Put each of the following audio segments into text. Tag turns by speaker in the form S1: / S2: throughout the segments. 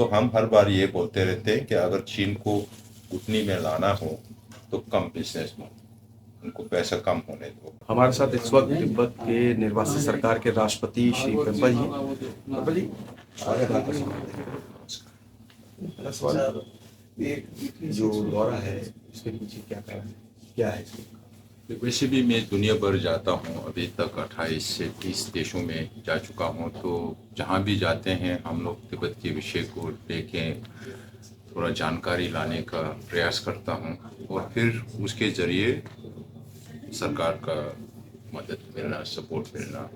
S1: तो हम हर बार ये बोलते रहते हैं कि अगर चीन को घुटनी में लाना हो तो कम बिजनेस में उनको पैसा कम होने दो।
S2: हमारे साथ इस वक्त तिब्बत के निर्वासित सरकार के राष्ट्रपति श्री पेम्पा जी हैं। पेम्पा जी, स्वागत है आपका। पहला सवाल, ये जो दौरा है इसके पीछे क्या कारण है, क्या है इसके?
S1: वैसे भी मैं दुनिया भर जाता हूँ, अभी तक 28 से 30 देशों में जा चुका हूँ। तो जहाँ भी जाते हैं हम लोग तिब्बत के विषय को लेके थोड़ा जानकारी लाने का प्रयास करता हूँ और फिर उसके ज़रिए सरकार का मदद मिलना, सपोर्ट मिलना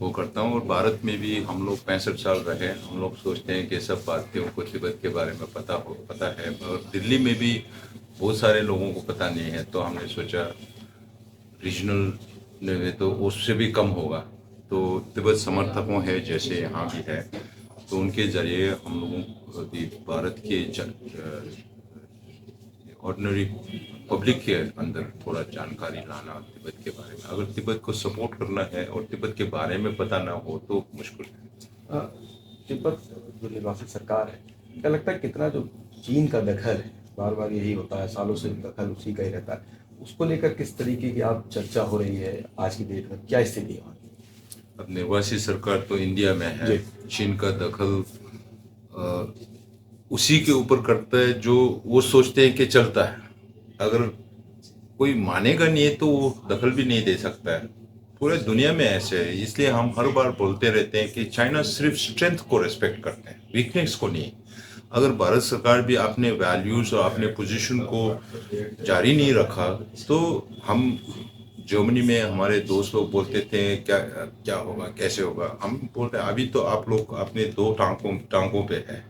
S1: वो करता हूँ। और भारत में भी हम लोग 65 साल रहे, हम लोग सोचते हैं कि सब भारतीयों को तिब्बत के बारे में पता है, और दिल्ली में भी बहुत सारे लोगों को पता नहीं है। तो हमने सोचा रीजनल में तो उससे भी कम होगा, तो तिब्बत समर्थकों है जैसे यहाँ भी है, तो उनके ज़रिए हम लोगों को भारत के ऑर्डिनरी पब्लिक के अंदर थोड़ा जानकारी लाना तिब्बत के बारे में। अगर तिब्बत को सपोर्ट करना है और तिब्बत के बारे में पता ना हो तो मुश्किल है।
S2: तिब्बत जो निर्वासित सरकार है, क्या लगता है कितना जो चीन का दखल है, बार बार यही होता है, सालों से दखल उसी का ही रहता है, उसको लेकर किस तरीके की आप चर्चा हो रही है आज की डेट में, क्या स्थिति है वहाँ की?
S1: अब निर्वासित सरकार तो इंडिया में है, चीन का दखल उसी के ऊपर करता है जो वो सोचते हैं कि चलता है। अगर कोई मानेगा नहीं तो वो दखल भी नहीं दे सकता है। पूरे दुनिया में ऐसे है, इसलिए हम हर बार बोलते रहते हैं कि चाइना सिर्फ स्ट्रेंथ को रेस्पेक्ट करते हैं, वीकनेस को नहीं। अगर भारत सरकार भी अपने वैल्यूज और अपने पोजीशन को जारी नहीं रखा तो हम जर्मनी में हमारे दोस्त लोग बोलते थे क्या क्या होगा, कैसे होगा। हम बोलते हैं अभी तो आप लोग अपने दो टांगों पे है।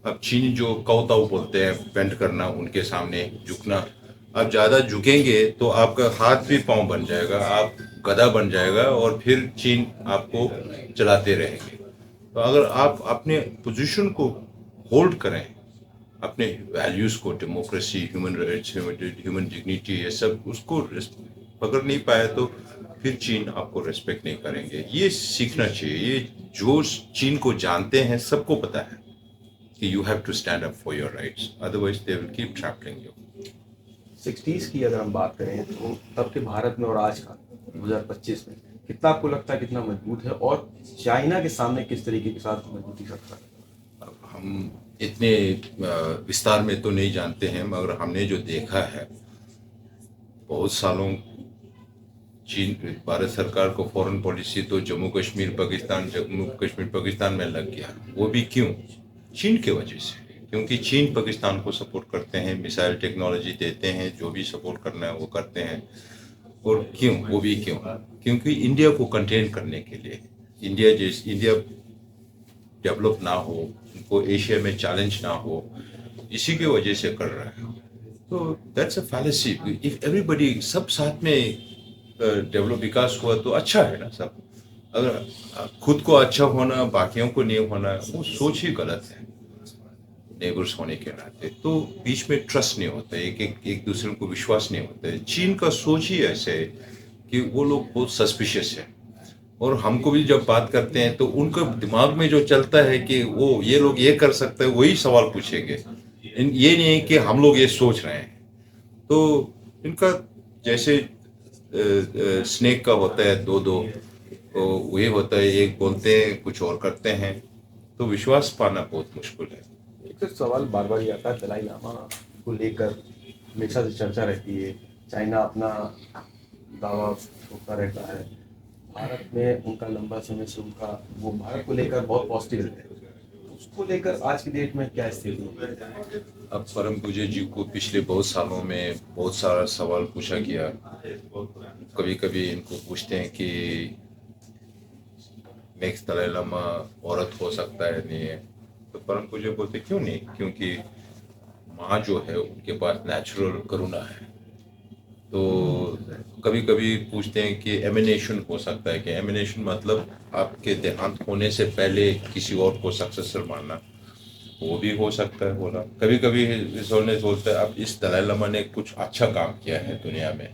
S1: अब चीन जो कौताऊ बोलते हैं, बेंड करना, उनके सामने झुकना, आप ज़्यादा झुकेंगे तो आपका हाथ भी पांव बन जाएगा, आप गधा बन जाएगा और फिर चीन आपको चलाते रहेंगे। तो अगर आप अपने पोजीशन को होल्ड करें, अपने वैल्यूज़ को, democracy, human rights, human dignity, ये सब उसको पकड़ नहीं पाए तो फिर चीन आपको रेस्पेक्ट नहीं करेंगे। ये सीखना चाहिए। ये जो चीन को जानते हैं सबको पता है कि you have to stand up for your rights, otherwise they will keep trampling you.
S2: 60s की अगर हम बात करें तो तब के भारत में और आज का 2025 में कितना आपको लगता है कितना मजबूत है, और चाइना के सामने किस तरीके के साथ मजबूती सकता है?
S1: अब हम इतने विस्तार में तो नहीं जानते हैं, मगर हमने जो देखा है बहुत सालों चीन, भारत सरकार को फॉरेन पॉलिसी तो जम्मू कश्मीर पाकिस्तान में लग गया। वो भी क्यों? चीन के वजह से। क्योंकि चीन पाकिस्तान को सपोर्ट करते हैं, मिसाइल टेक्नोलॉजी देते हैं, जो भी सपोर्ट करना है वो करते हैं। और क्यों? वो भी क्यों? क्योंकि इंडिया को कंटेन करने के लिए, इंडिया डेवलप ना हो, उनको एशिया में चैलेंज ना हो, इसी की वजह से कर रहा है। तो that's a fallacy. If everybody सब साथ में डेवलप विकास हुआ तो अच्छा है ना सब। अगर खुद को अच्छा होना, बाकियों को नहीं होना, वो सोच ही गलत है। नेबर्स होने के नाते तो बीच में ट्रस्ट नहीं होता है, एक दूसरे को विश्वास नहीं होता है। चीन का सोच ही ऐसे है कि वो लोग बहुत सस्पिशियस है, और हमको भी जब बात करते हैं तो उनके दिमाग में जो चलता है कि वो ये लोग ये कर सकते हैं, वही सवाल पूछेंगे। ये नहीं है कि हम लोग ये सोच रहे हैं। तो इनका जैसे स्नेक का होता है दो दो, तो वही होता है, एक बोलते हैं कुछ और करते हैं, तो विश्वास पाना बहुत मुश्किल है।
S2: एक तो सवाल बार बार ये आता है, दलाई लामा को लेकर हमेशा से चर्चा रहती है, चाइना अपना दावा ठोकता रहता है, भारत में उनका लंबा समय से उनका वो भारत को लेकर बहुत पॉजिटिव है, उसको लेकर आज की डेट में क्या स्थिति है?
S1: अब परम पूज्य जी को पिछले बहुत सालों में बहुत सारा सवाल पूछा गया। कभी कभी इनको पूछते हैं कि नेक्स्ट दलाई लामा औरत हो सकता है, नहीं है? तो परम पूज्य बोलते क्यों नहीं, क्योंकि माँ जो है उनके पास नेचुरल करुणा है। तो कभी कभी पूछते हैं कि एमिनेशन हो सकता है, कि एमिनेशन मतलब आपके देहांत होने से पहले किसी और को सक्सेसर मानना, वो भी हो सकता है बोला। कभी कभी सोचता है अब इस दलाई लामा ने कुछ अच्छा काम किया है दुनिया में,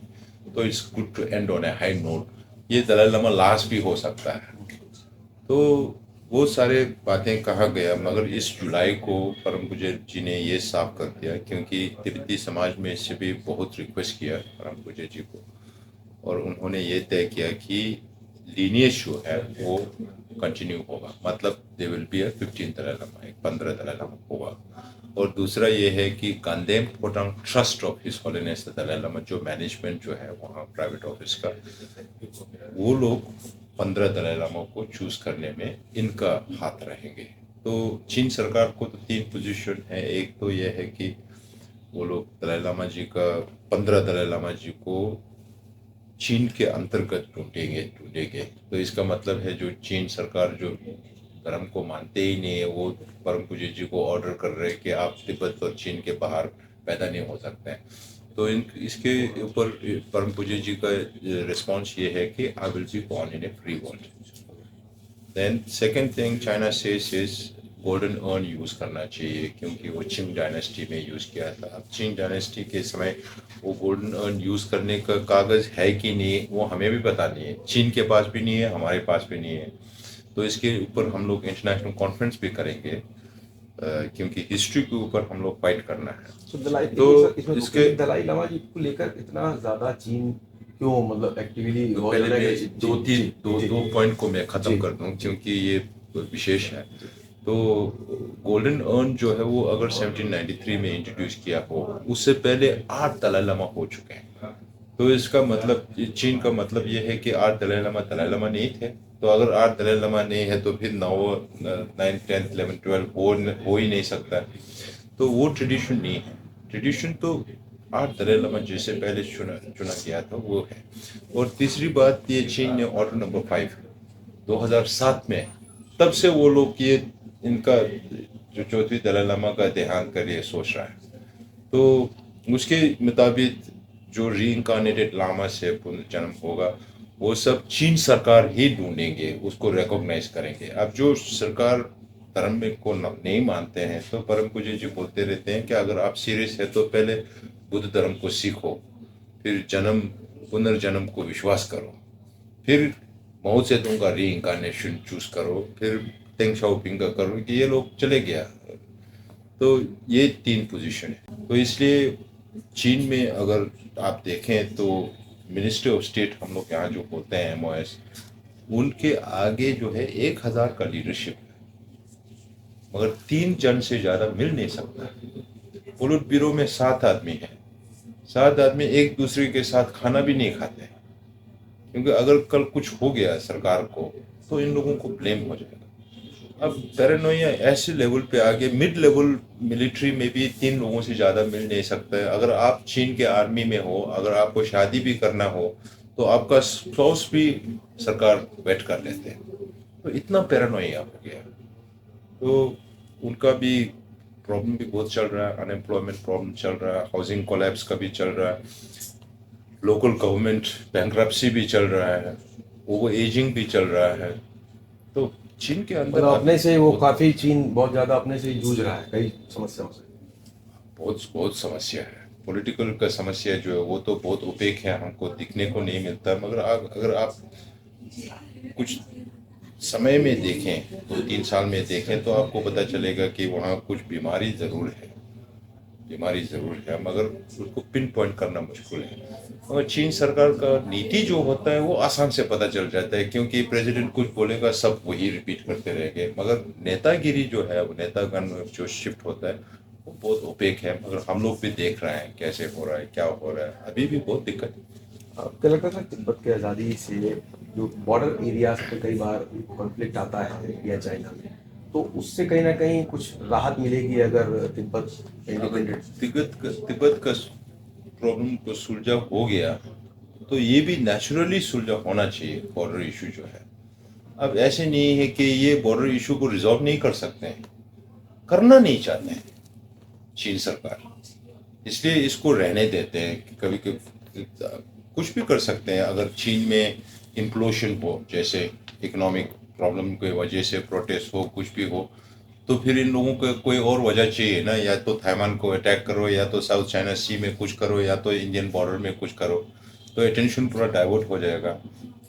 S1: तो it's good to end on a high note, ये दलाई लामा लास्ट भी हो सकता है। तो वो सारे बातें कहा गया, मगर इस जुलाई को परम पूज्य जी ने ये साफ कर दिया, क्योंकि तिब्बती समाज में इससे भी बहुत रिक्वेस्ट किया परम पूज्य जी को, और उन्होंने ये तय किया कि लीनियज जो है वो कंटिन्यू होगा, मतलब they will be 15 Dalai Lama, एक 15 दलाई लामा होगा। और दूसरा ये है कि Gaden Phodrang Trust of His Holiness the Dalai Lama, जो मैनेजमेंट जो है वहाँ प्राइवेट ऑफिस का, वो लोग 15 दलाई लामा को चूज करने में इनका हाथ रहेंगे। तो चीन सरकार को तो 3 पोजीशन है, एक तो यह है कि वो लोग दलाई लामा जी का 15 दलाई लामा जी को चीन के अंतर्गत ढूंढेंगे। तो इसका मतलब है जो चीन सरकार जो धर्म को मानते ही नहीं है, वो परम पूज्य जी को ऑर्डर कर रहे हैं कि आप तिब्बत और चीन के बाहर पैदा नहीं हो सकते हैं। तो इसके ऊपर परम पूज्य जी का रिस्पॉन्स ये है कि I will be born in a free world. Then second thing China says is golden urn use करना चाहिए, क्योंकि वो चिंग डायनेस्टी में यूज़ किया था। अब चिंग डायनेस्टी के समय वो गोल्डन अर्न यूज़ करने का कागज़ है कि नहीं वो हमें भी पता नहीं है, चीन के पास भी नहीं है, हमारे पास भी नहीं है। तो इसके ऊपर हम लोग इंटरनेशनल कॉन्फ्रेंस भी करेंगे, क्योंकि हिस्ट्री के ऊपर हम लोग फाइट करना है।
S2: तो दलाई
S1: तो
S2: इसमें
S1: इसके
S2: दलाई लामा जी को लेकर इतना ज्यादा चीन क्यों मतलब एक्टिवली
S1: तो पहले मैं दो पॉइंट को मैं ख़त्म कर दूं, क्योंकि ये विशेष है। तो गोल्डन अर्न जो है वो अगर 1793 में इंट्रोड्यूस किया हो, उससे पहले 8 दलाई लामा हो चुके हैं। तो इसका मतलब चीन का मतलब ये है कि 8 दलाई लामा नहीं थे। तो अगर 8 दलाई लामा नहीं है तो फिर 9 9 10 11 12 हो ही नहीं सकता। तो वो ट्रेडिशन नहीं है। ट्रेडिशन तो 8 दलाई लामा जैसे पहले चुना गया था वो है। और तीसरी बात, ये चीन ने ऑर्डर नंबर 5 2007 में, तब से वो लोग ये इनका जो चौथी दलाई लामा का देहांत कर ये सोच रहा है। तो उसके मुताबिक जो रीइंकार्नेटेड लामा से पुनर्जन्म होगा वो सब चीन सरकार ही ढूंढेंगे, उसको रिकॉग्नाइज करेंगे। अब जो सरकार धर्म में को नहीं मानते हैं, तो परम पूज्य जी बोलते रहते हैं कि अगर आप सीरियस है तो पहले बुद्ध धर्म को सीखो, फिर पुनर्जन्म को विश्वास करो, फिर माओ त्से का री इंकारनेशन चूज करो, फिर तेंग शाओपिंग का करो, कि ये लोग चले गया। तो ये 3 पोजीशन है। तो इसलिए चीन में अगर आप देखें तो मिनिस्ट्री ऑफ स्टेट हम लोग यहाँ जो होते हैं MOS, उनके आगे जो है 1000 का लीडरशिप है, मगर 3 जन से ज़्यादा मिल नहीं सकता। पोलिट ब्यूरो में 7 आदमी हैं, 7 आदमी एक दूसरे के साथ खाना भी नहीं खाते, क्योंकि अगर कल कुछ हो गया सरकार को तो इन लोगों को ब्लेम हो जाएगा। अब पैरानोइया ऐसे लेवल पे आगे, मिड लेवल मिलिट्री में भी 3 लोगों से ज़्यादा मिल नहीं सकता है। अगर आप चीन के आर्मी में हो, अगर आपको शादी भी करना हो, तो आपका स्पाउस भी सरकार वेट कर लेते हैं। तो इतना पैरानोइया हो गया। तो उनका भी प्रॉब्लम भी बहुत चल रहा है, अनएम्प्लॉयमेंट प्रॉब्लम चल रहा है, हाउसिंग कोलैप्स का भी चल रहा है, लोकल गवर्नमेंट बैंक्रप्सी भी चल रहा है, ओवर एजिंग भी चल रहा है। तो चीन के अंदर
S2: मतलब अपने से वो काफी चीन बहुत ज्यादा अपने से जूझ रहा है कई समस्याओं से।
S1: बहुत समस्या है। पॉलिटिकल का समस्या जो है वो तो बहुत ओपेक है, हमको दिखने को नहीं मिलता। मगर अगर आप कुछ समय में देखें, 2-3 साल में देखें, तो आपको पता चलेगा कि वहाँ कुछ बीमारी ज़रूर है, मगर उसको पिन पॉइंट करना मुश्किल है। मगर चीन सरकार का नीति जो होता है वो आसान से पता चल जाता है, क्योंकि प्रेसिडेंट कुछ बोलेगा सब वही रिपीट करते रहेंगे। मगर नेतागिरी जो है, वो नेतागण जो शिफ्ट होता है वो बहुत ओपेक है। मगर हम लोग भी देख रहे हैं कैसे हो रहा है, क्या हो रहा है, अभी भी बहुत दिक्कत है।
S2: आपको लगता था तिब्बत के आज़ादी से जो बॉर्डर एरियाज पे कई बार कॉन्फ्लिक्ट आता है इंडिया चाइना में, तो उससे कहीं ना कहीं कुछ राहत मिलेगी अगर तिब्बत इंडिपेंडेंट?
S1: तिब्बत का प्रॉब्लम को सुलझा हो गया तो ये भी नेचुरली सुलझा होना चाहिए बॉर्डर इशू जो है। अब ऐसे नहीं है कि ये बॉर्डर इशू को रिजॉल्व नहीं कर सकते हैं, करना नहीं चाहते हैं चीन सरकार, इसलिए इसको रहने देते हैं। कि कभी कभी कुछ भी कर सकते हैं। अगर चीन में इम्प्लोशन हो, जैसे इकोनॉमिक प्रॉब्लम की वजह से प्रोटेस्ट हो, कुछ भी हो, तो फिर इन लोगों को कोई और वजह चाहिए ना, या तो ताइवान को अटैक करो, या तो साउथ चाइना सी में कुछ करो, या तो इंडियन बॉर्डर में कुछ करो। तो अटेंशन पूरा डाइवर्ट हो जाएगा।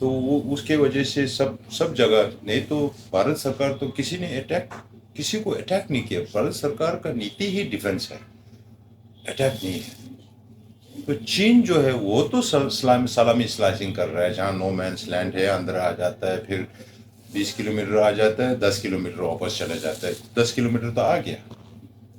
S1: तो वो उसके वजह से सब सब जगह, नहीं तो भारत सरकार तो किसी को अटैक नहीं किया। भारत सरकार का नीति ही डिफेंस है, अटैक नहीं है। तो चीन जो है वो तो सलामी स्लाइसिंग कर रहा है, जहाँ नो मैंस लैंड है अंदर आ जाता है, फिर 20 किलोमीटर आ जाता है, 10 किलोमीटर वापस चला जाता है, 10 किलोमीटर तो आ गया।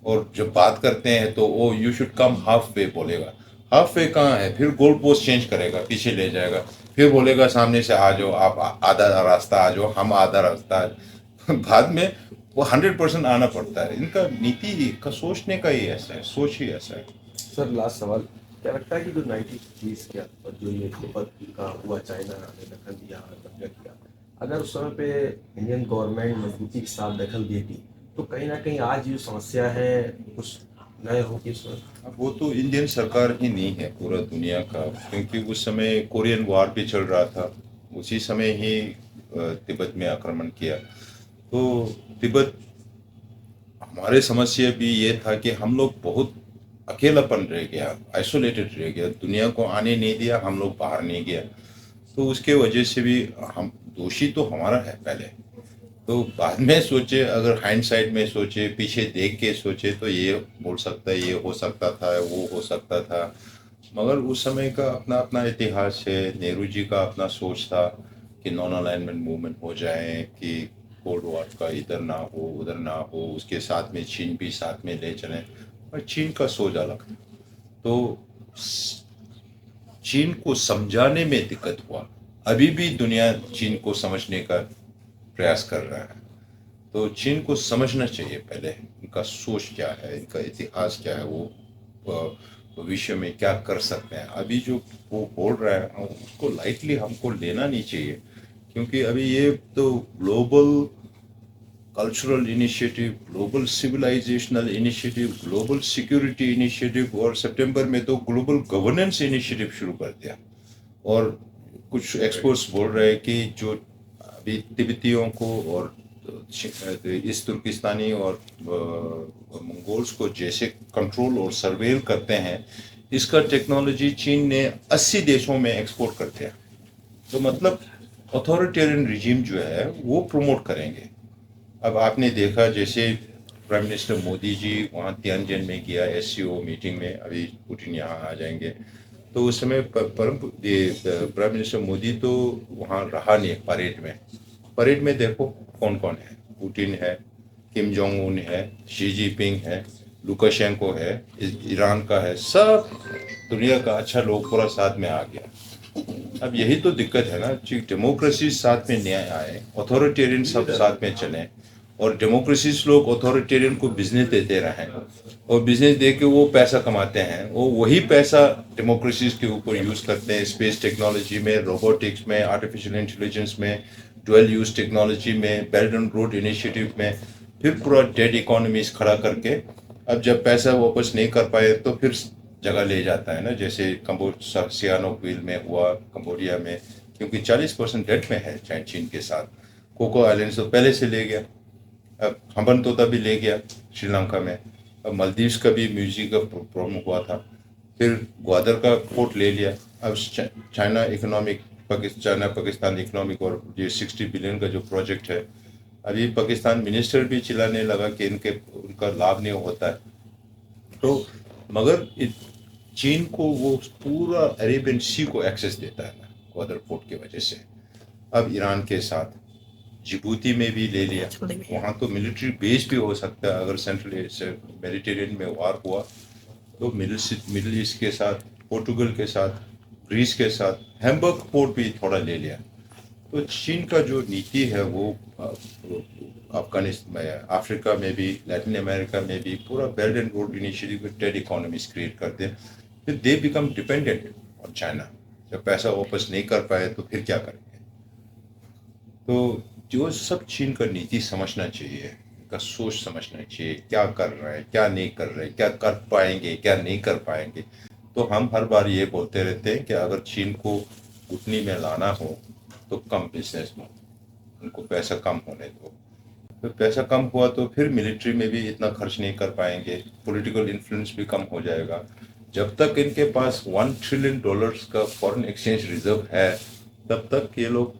S1: और जब बात करते हैं तो वो you should come halfway बोलेगा। हाफ वे कहाँ है? फिर गोल पोस्ट चेंज करेगा, पीछे ले जाएगा, फिर बोलेगा सामने से आ जाओ, आप आधा रास्ता आ जाओ, हम आधा रास्ता बाद में वो 100% आना पड़ता है। इनका नीति का सोचने का ही ऐसा है, सोच ही ऐसा है।
S2: सर लास्ट सवाल, क्या लगता है कि जो 1950 के आसपास जो ये तिब्बत का हुआ, चाइना ने दखल दिया, कब्जा किया, अगर उस समय पे इंडियन गवर्नमेंट मजबूती के साथ दखल देती तो कहीं ना कहीं आज जो समस्या है कुछ नए होगी सर?
S1: अब वो तो इंडियन सरकार ही नहीं है, पूरा दुनिया का, क्योंकि उस समय कोरियन वॉर भी चल रहा था, उसी समय ही तिब्बत में आक्रमण किया। तो तिब्बत, हमारे समस्या भी ये था कि हम लोग बहुत अकेलापन रह गया, आइसोलेटेड रह गया, दुनिया को आने नहीं दिया, हम लोग बाहर नहीं गया। तो उसके वजह से भी हम, दोषी तो हमारा है पहले। तो बाद में सोचे, अगर हाइंडसाइड में सोचे, पीछे देख के सोचे, तो ये बोल सकता है ये हो सकता था, वो हो सकता था। मगर उस समय का अपना अपना इतिहास है, नेहरू जी का अपना सोच था कि नॉन अलाइनमेंट मूवमेंट हो जाए, कि कोल्ड वॉर का इधर ना हो उधर ना हो, उसके साथ में चीन भी साथ में ले चलें। और चीन का सोच अलग था। तो चीन को समझाने में दिक्कत हुआ। अभी भी दुनिया चीन को समझने का प्रयास कर रहा है। तो चीन को समझना चाहिए पहले, इनका सोच क्या है, इनका इतिहास क्या है, वो भविष्य में क्या कर सकते हैं। अभी जो वो बोल रहा है उसको लाइटली हमको लेना नहीं चाहिए, क्योंकि अभी ये तो global cultural initiative, global civilisational initiative, global security initiative, और सितंबर में तो ग्लोबल गवर्नेंस इनिशिएटिव शुरू कर दिया। और कुछ एक्सपर्ट्स बोल रहे हैं कि जो अभी तिब्बतियों को और इस तुर्किस्तानी और मंगोल्स को जैसे कंट्रोल और सर्वेल करते हैं, इसका टेक्नोलॉजी चीन ने 80 देशों में एक्सपोर्ट कर दिया। तो मतलब अथॉरिटेरियन रिजीम जो है वो प्रमोट करेंगे। अब आपने देखा जैसे प्राइम मिनिस्टर मोदी जी वहाँ तियानजिन में गया एससीओ मीटिंग में, अभी पुतिन यहाँ आ जाएंगे। तो उस समय प्राइम मिनिस्टर मोदी तो वहाँ रहा नहीं परेड में। परेड में देखो कौन कौन है, पुतिन है, किम जोंग उन है, शी जिनपिंग है, लुकाशेंको है, ईरान का है, सब दुनिया का अच्छा लोग पूरा साथ में आ गया। अब यही तो दिक्कत है ना, डेमोक्रेसी साथ में न्याय आए, अथॉरिटेरियन सब साथ में चले, और डेमोक्रेसी लोग अथॉरिटेरियन को बिजनेस देते रहे, और बिजनेस दे के वो पैसा कमाते हैं, वो वही पैसा डेमोक्रेसी के ऊपर यूज करते हैं, स्पेस टेक्नोलॉजी में, रोबोटिक्स में, आर्टिफिशियल इंटेलिजेंस में, डुअल यूज टेक्नोलॉजी में, बेल्ट एंड रोड इनिशिएटिव में, फिर पूरा डेड इकोनॉमीज खड़ा करके अब जब पैसा वापस नहीं कर पाए तो फिर जगह ले जाता है ना, जैसे सियानोक्विल में हुआ कंबोडिया में, क्योंकि 40% डेट में है चाहे चीन के साथ। कोको आइलैंड तो पहले से ले गया, अब हम्बन तोता भी ले गया श्रीलंका में, अब मालदीव्स का भी म्यूजिक का प्रॉब्लम हुआ था, फिर ग्वादर का पोर्ट ले लिया। अब China economic, China Pakistan economic और ये 60 बिलियन का जो प्रोजेक्ट है, अभी पाकिस्तान मिनिस्टर भी चिल्लाने लगा कि उनका लाभ नहीं होता है। तो मगर चीन को वो पूरा अरेबियन सी को एक्सेस देता है ग्वादर पोर्ट की वजह से। अब ईरान के साथ जिबूती में भी ले लिया, वहाँ तो मिलिट्री बेस भी हो सकता है अगर सेंट्रल मेडिटेरियन में वार हुआ तो। मिडिल ईस्ट के साथ, पोर्टुगल के साथ, ग्रीस के साथ, हैम्बर्ग पोर्ट भी थोड़ा ले लिया। तो चीन का जो नीति है वो अफगानिस्तान में, अफ्रीका में भी, लैटिन अमेरिका में भी पूरा बेल्ट एंड रोड इनिशिएटिव में ट्रेड इकोनॉमीज क्रिएट करते हैं। फिर they become dependent on China. जब पैसा वापस नहीं कर पाए तो फिर क्या करेंगे? तो जो सब चीन का नीति समझना चाहिए, का सोच समझना चाहिए, क्या कर रहे हैं, क्या नहीं कर रहे, क्या कर पाएंगे, क्या नहीं कर पाएंगे। तो हम हर बार ये बोलते रहते हैं कि अगर चीन को घुटनी में लाना हो तो कम बिजनेस में, उनको पैसा कम होने दो। तो पैसा कम हुआ तो फिर मिलिट्री में भी इतना खर्च नहीं कर पाएंगे, पॉलिटिकल इन्फ्लुएंस भी कम हो जाएगा। जब तक इनके पास $1 ट्रिलियन का फॉरेन एक्सचेंज रिजर्व है, तब तक ये लोग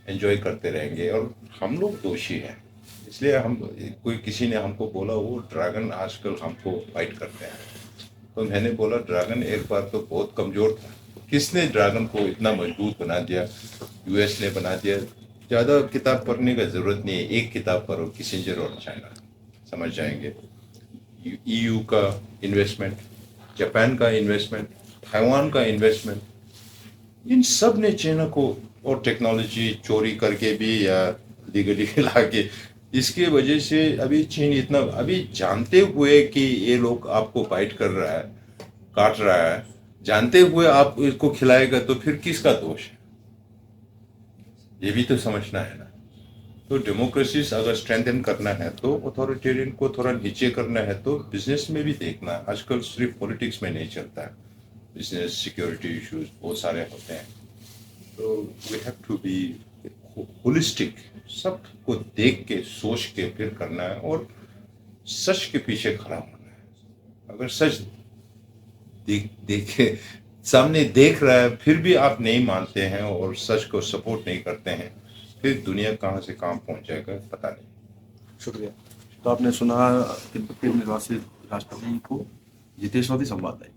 S1: एंजॉय करते रहेंगे और हम लोग दोषी हैं। इसलिए हम कोई किसी ने हमको बोला वो ड्रैगन आजकल हमको फाइट करते हैं, तो मैंने बोला ड्रैगन एक बार तो बहुत कमज़ोर था, किसने ड्रैगन को इतना मजबूत बना दिया? यूएस ने बना दिया। ज़्यादा किताब पढ़ने का ज़रूरत नहीं है, एक किताब पढ़ो, किसिंजर और चाइना, समझ जाएंगे। ईयू का इन्वेस्टमेंट, जापान का इन्वेस्टमेंट, ताइवान का इन्वेस्टमेंट, इन सब ने चाइना को और टेक्नोलॉजी चोरी करके भी या लीगली ला के, इसकी वजह से अभी चीन इतना, अभी जानते हुए कि ये लोग आपको फाइट कर रहा है, काट रहा है, जानते हुए आप इसको खिलाएगा तो फिर किसका दोष है? ये भी तो समझना है ना। तो डेमोक्रेसी अगर स्ट्रेंथन करना है तो अथॉरिटेरियन को थोड़ा नीचे करना है, तो बिजनेस में भी देखना, आजकल सिर्फ पॉलिटिक्स में नहीं चलता है, बिजनेस सिक्योरिटी इश्यूज बहुत सारे होते हैं। तो we have to be holistic, सबको देख के सोच के फिर करना है और सच के पीछे खड़ा होना है। अगर सच देखे सामने देख रहा है फिर भी आप नहीं मानते हैं और सच को सपोर्ट नहीं करते हैं, फिर दुनिया कहाँ से कहाँ पहुंच जाएगा पता नहीं।
S2: शुक्रिया। तो आपने सुना तिब्बत के निर्वासित राष्ट्रपति को जितेश्वरी संवाद।